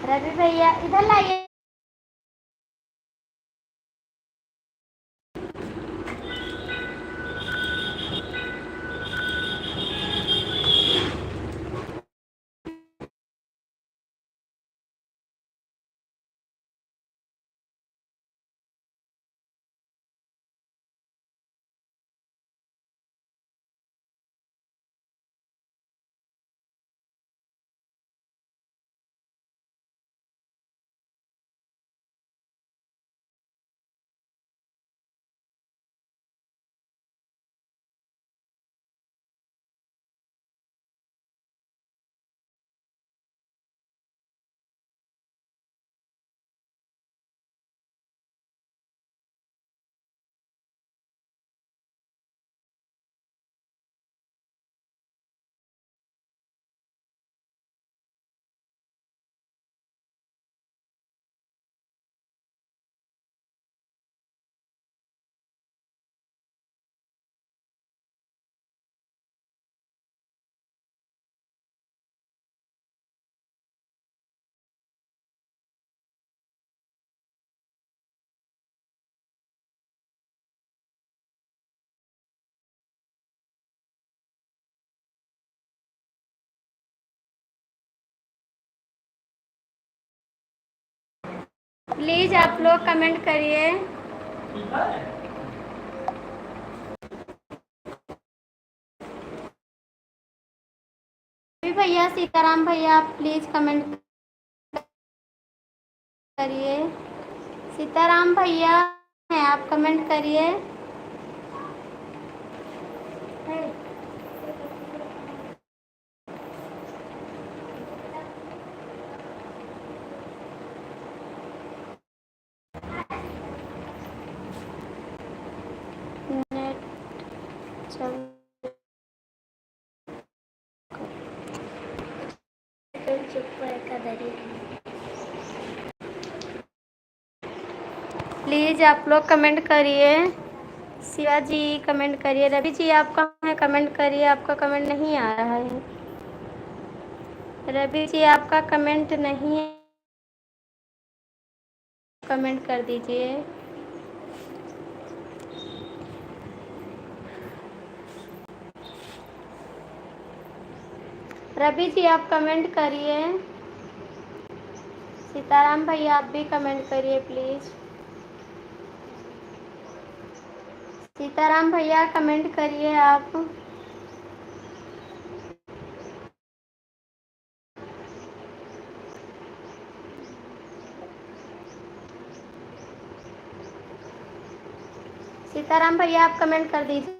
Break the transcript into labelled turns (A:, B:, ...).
A: रवि भैया इधर लाइए। प्लीज आप लोग कमेंट करिए। रवि भैया, सीताराम भैया, आप प्लीज कमेंट करिए। सीताराम भैया हैं, आप कमेंट करिए। नेट चल प्लीज आप लोग कमेंट करिए। शिवा जी कमेंट करिए। रवि जी आप कहाँ हैं? कमेंट करिए, आपका कमेंट नहीं आ रहा है। रवि जी आपका कमेंट नहीं है, कमेंट कर दीजिए। रवि जी आप कमेंट करिए। सीताराम भैया आप भी कमेंट करिए प्लीज। सीताराम भैया कमेंट करिए आप। सीताराम भैया आप कमेंट कर दीजिए।